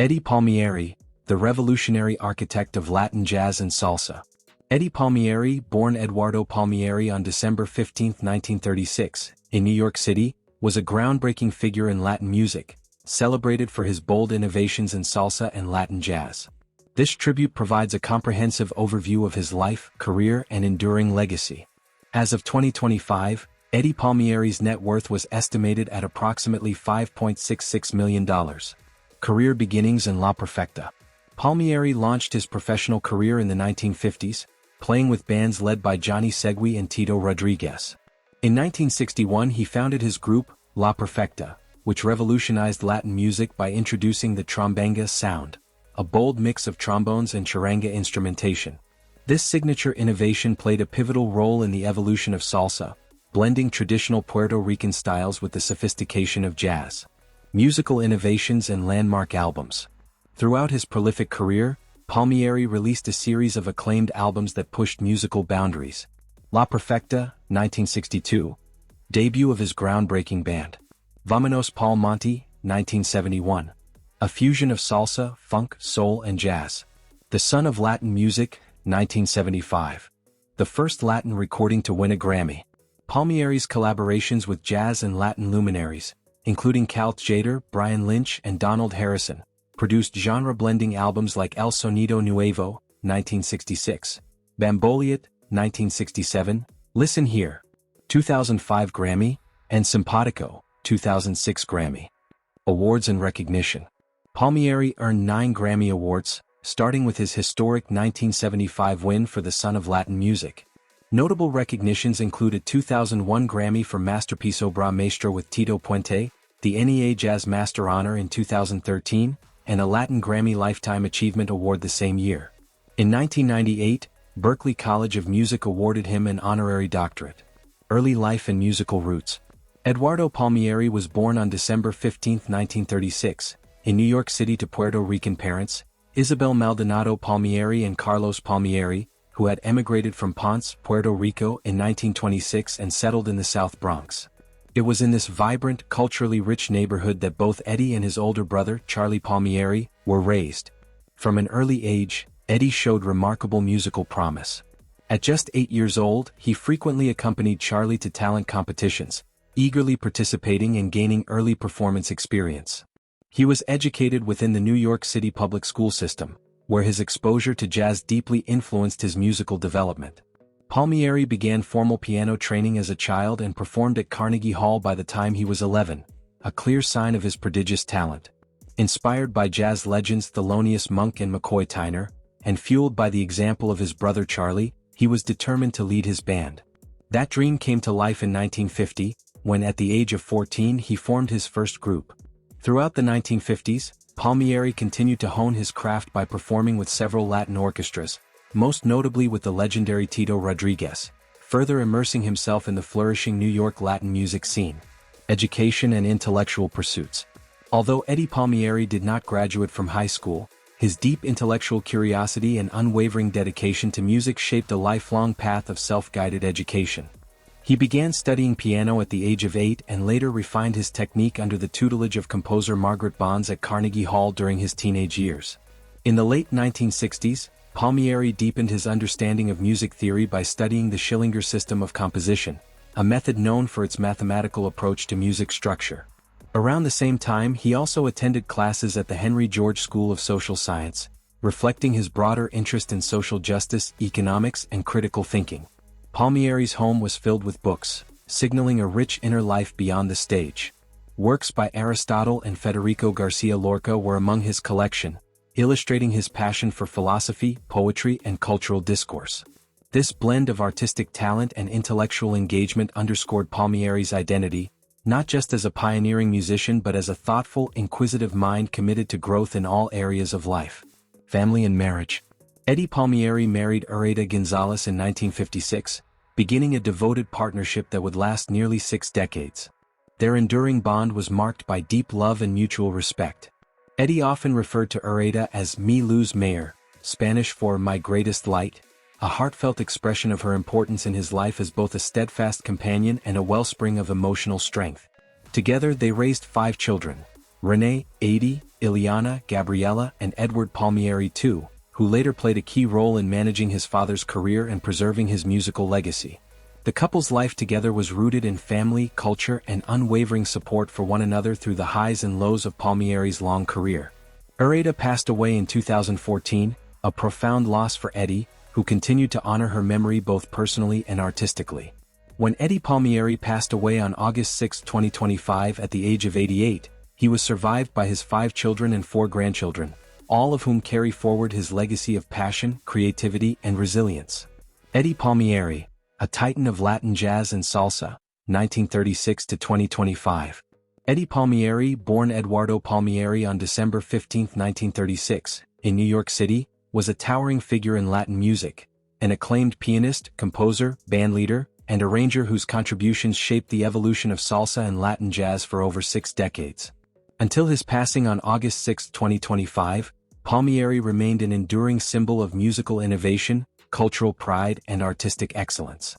Eddie Palmieri, the revolutionary architect of Latin jazz and salsa. Eddie Palmieri, born Eduardo Palmieri on December 15, 1936, in New York City, was a groundbreaking figure in Latin music, celebrated for his bold innovations in salsa and Latin jazz. This tribute provides a comprehensive overview of his life, career, and enduring legacy. As of 2025, Eddie Palmieri's net worth was estimated at approximately $5.66 million. Career beginnings in La Perfecta. Palmieri launched his professional career in the 1950s, playing with bands led by Johnny Segui and Tito Rodriguez. In 1961 he founded his group, La Perfecta, which revolutionized Latin music by introducing the trombanga sound, a bold mix of trombones and charanga instrumentation. This signature innovation played a pivotal role in the evolution of salsa, blending traditional Puerto Rican styles with the sophistication of jazz. Musical innovations and landmark albums. Throughout his prolific career, Palmieri released a series of acclaimed albums that pushed musical boundaries. La Perfecta, 1962. Debut of his groundbreaking band. Vámonos Pal Monte, 1971. A fusion of salsa, funk, soul and jazz. The Son of Latin Music, 1975. The first Latin recording to win a Grammy. Palmieri's collaborations with jazz and Latin luminaries, including Cal Tjader, Brian Lynch and Donald Harrison, produced genre-blending albums like El Sonido Nuevo, 1966, Bamboliat, 1967, Listen Here, 2005 Grammy, and Simpatico, 2006 Grammy. Awards and recognition. Palmieri earned 9 Grammy Awards, starting with his historic 1975 win for the Son of Latin Music. Notable recognitions include a 2001 Grammy for Masterpiece Obra Maestra with Tito Puente, the NEA Jazz Master honor in 2013, and a Latin Grammy Lifetime Achievement Award the same year. In 1998, Berklee College of Music awarded him an honorary doctorate. Early life and musical roots. Eduardo Palmieri was born on December 15, 1936, in New York City to Puerto Rican parents, Isabel Maldonado Palmieri and Carlos Palmieri, who had emigrated from Ponce, Puerto Rico in 1926 and settled in the South Bronx. It was in this vibrant, culturally rich neighborhood that both Eddie and his older brother, Charlie Palmieri, were raised. From an early age, Eddie showed remarkable musical promise. At just 8 years old, he frequently accompanied Charlie to talent competitions, eagerly participating and gaining early performance experience. He was educated within the New York City public school system, where his exposure to jazz deeply influenced his musical development. Palmieri began formal piano training as a child and performed at Carnegie Hall by the time he was 11, a clear sign of his prodigious talent. Inspired by jazz legends Thelonious Monk and McCoy Tyner, and fueled by the example of his brother Charlie, he was determined to lead his band. That dream came to life in 1950, when at the age of 14 he formed his first group. Throughout the 1950s, Palmieri continued to hone his craft by performing with several Latin orchestras, most notably with the legendary Tito Rodriguez, further immersing himself in the flourishing New York Latin music scene. Education and intellectual pursuits. Although Eddie Palmieri did not graduate from high school, his deep intellectual curiosity and unwavering dedication to music shaped a lifelong path of self-guided education. He began studying piano at the age of 8 and later refined his technique under the tutelage of composer Margaret Bonds at Carnegie Hall during his teenage years. In the late 1960s, Palmieri deepened his understanding of music theory by studying the Schillinger system of composition, a method known for its mathematical approach to music structure. Around the same time he also attended classes at the Henry George School of Social Science, reflecting his broader interest in social justice, economics, and critical thinking. Palmieri's home was filled with books, signaling a rich inner life beyond the stage. Works by Aristotle and Federico Garcia Lorca were among his collection, illustrating his passion for philosophy, poetry, and cultural discourse. This blend of artistic talent and intellectual engagement underscored Palmieri's identity, not just as a pioneering musician but as a thoughtful, inquisitive mind committed to growth in all areas of life. Family and marriage. Eddie Palmieri married Iraida Gonzalez in 1956, beginning a devoted partnership that would last nearly 6 decades. Their enduring bond was marked by deep love and mutual respect. Eddie often referred to Iraida as Mi Luz Mayor, Spanish for my greatest light, a heartfelt expression of her importance in his life as both a steadfast companion and a wellspring of emotional strength. Together they raised 5 children, Renee, Eddie, Ileana, Gabriella, and Edward Palmieri too, who later played a key role in managing his father's career and preserving his musical legacy. The couple's life together was rooted in family, culture, and unwavering support for one another through the highs and lows of Palmieri's long career. Iraida passed away in 2014, a profound loss for Eddie, who continued to honor her memory both personally and artistically. When Eddie Palmieri passed away on August 6, 2025 at the age of 88, he was survived by his 5 children and 4 grandchildren, all of whom carry forward his legacy of passion, creativity, and resilience. Eddie Palmieri, a titan of Latin jazz and salsa, 1936 to 2025. Eddie Palmieri, born Eduardo Palmieri on December 15, 1936, in New York City, was a towering figure in Latin music, an acclaimed pianist, composer, bandleader, and arranger whose contributions shaped the evolution of salsa and Latin jazz for over 6 decades. Until his passing on August 6, 2025, Palmieri remained an enduring symbol of musical innovation, cultural pride, and artistic excellence.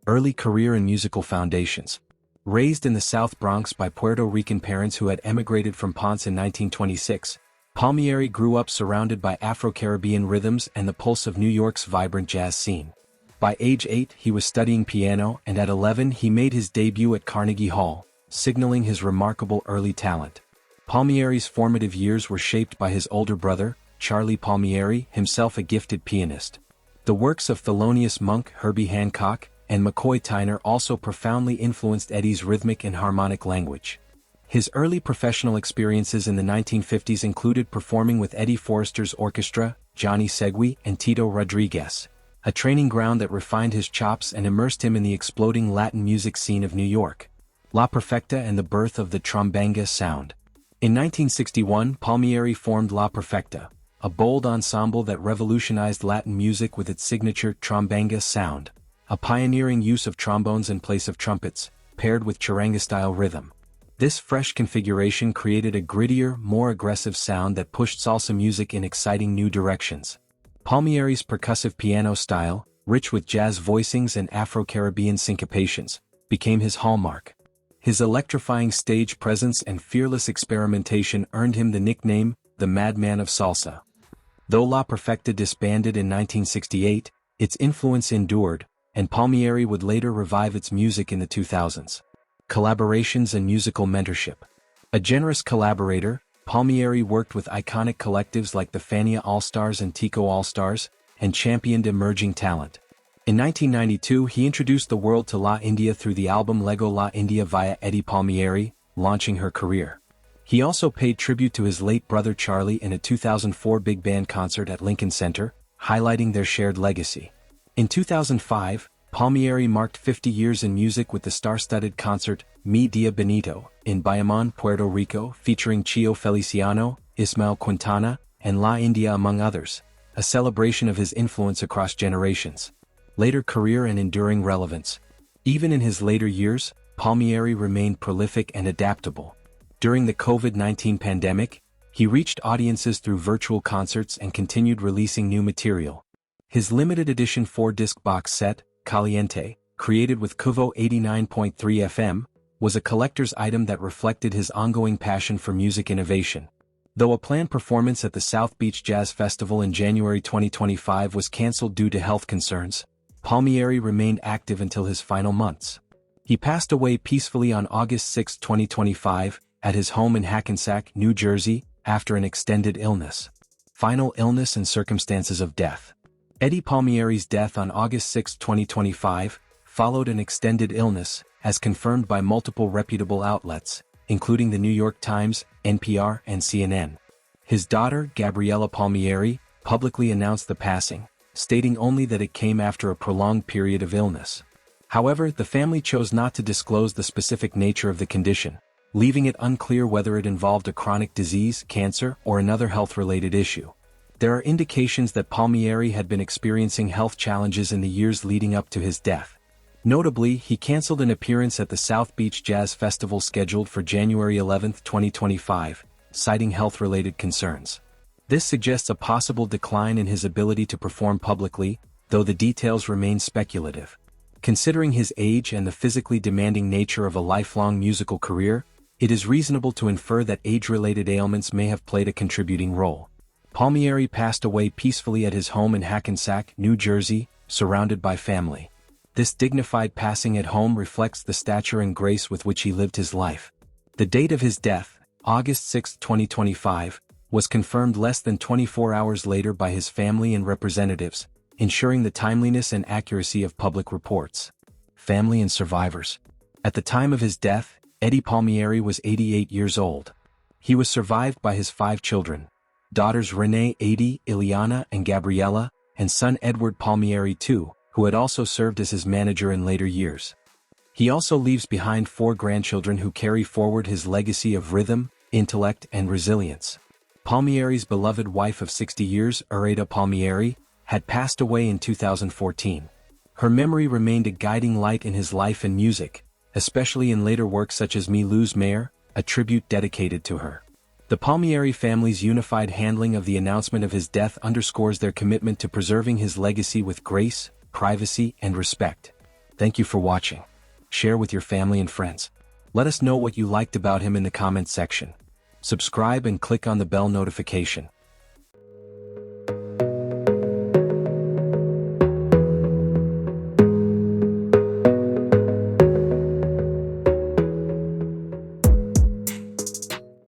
Early career and musical foundations. Raised in the South Bronx by Puerto Rican parents who had emigrated from Ponce in 1926, Palmieri grew up surrounded by Afro-Caribbean rhythms and the pulse of New York's vibrant jazz scene. By age 8 he was studying piano, and at 11 he made his debut at Carnegie Hall, signaling his remarkable early talent. Palmieri's formative years were shaped by his older brother, Charlie Palmieri, himself a gifted pianist. The works of Thelonious Monk, Herbie Hancock, and McCoy Tyner also profoundly influenced Eddie's rhythmic and harmonic language. His early professional experiences in the 1950s included performing with Eddie Forrester's orchestra, Johnny Segui, and Tito Rodriguez, a training ground that refined his chops and immersed him in the exploding Latin music scene of New York. La Perfecta and the birth of the trombanga sound. In 1961, Palmieri formed La Perfecta, a bold ensemble that revolutionized Latin music with its signature trombanga sound, a pioneering use of trombones in place of trumpets, paired with charanga-style rhythm. This fresh configuration created a grittier, more aggressive sound that pushed salsa music in exciting new directions. Palmieri's percussive piano style, rich with jazz voicings and Afro-Caribbean syncopations, became his hallmark. His electrifying stage presence and fearless experimentation earned him the nickname, the Madman of Salsa. Though La Perfecta disbanded in 1968, its influence endured, and Palmieri would later revive its music in the 2000s. Collaborations and musical mentorship. A generous collaborator, Palmieri worked with iconic collectives like the Fania All-Stars and Tico All-Stars, and championed emerging talent. In 1992 he introduced the world to La India through the album Lego La India via Eddie Palmieri, launching her career. He also paid tribute to his late brother Charlie in a 2004 big band concert at Lincoln Center, highlighting their shared legacy. In 2005, Palmieri marked 50 years in music with the star-studded concert Mi Dia Benito in Bayamon, Puerto Rico, featuring Chio Feliciano, Ismael Quintana, and La India among others, a celebration of his influence across generations. Later career and enduring relevance. Even in his later years, Palmieri remained prolific and adaptable. During the COVID-19 pandemic, he reached audiences through virtual concerts and continued releasing new material. His limited edition 4-disc box set, Caliente, created with Kuvo 89.3 FM, was a collector's item that reflected his ongoing passion for music innovation. Though a planned performance at the South Beach Jazz Festival in January 2025 was cancelled due to health concerns, Palmieri remained active until his final months. He passed away peacefully on August 6, 2025, at his home in Hackensack, New Jersey, after an extended illness. Final illness and circumstances of death. Eddie Palmieri's death on August 6, 2025, followed an extended illness, as confirmed by multiple reputable outlets, including the New York Times, NPR, and CNN. His daughter, Gabriella Palmieri, publicly announced the passing, stating only that it came after a prolonged period of illness. However, the family chose not to disclose the specific nature of the condition, leaving it unclear whether it involved a chronic disease, cancer, or another health-related issue. There are indications that Palmieri had been experiencing health challenges in the years leading up to his death. Notably, he canceled an appearance at the South Beach Jazz Festival scheduled for January 11, 2025, citing health-related concerns. This suggests a possible decline in his ability to perform publicly, though the details remain speculative. Considering his age and the physically demanding nature of a lifelong musical career, It is reasonable to infer that age-related ailments may have played a contributing role. Palmieri passed away peacefully at his home in Hackensack, New Jersey, surrounded by family. This dignified passing at home reflects the stature and grace with which he lived his life. The date of his death, August 6, 2025, was confirmed less than 24 hours later by his family and representatives, ensuring the timeliness and accuracy of public reports. Family and survivors. At the time of his death, Eddie Palmieri was 88 years old. He was survived by his 5 children, daughters Renee, Adi, Ileana, and Gabriella, and son Edward Palmieri II, who had also served as his manager in later years. He also leaves behind 4 grandchildren who carry forward his legacy of rhythm, intellect, and resilience. Palmieri's beloved wife of 60 years, Iraida Palmieri, had passed away in 2014. Her memory remained a guiding light in his life and music, especially in later works such as Me Lose Mayor, a tribute dedicated to her. The Palmieri family's unified handling of the announcement of his death underscores their commitment to preserving his legacy with grace, privacy, and respect. Thank you for watching. Share with your family and friends. Let us know what you liked about him in the comments section. Subscribe and click on the bell notification.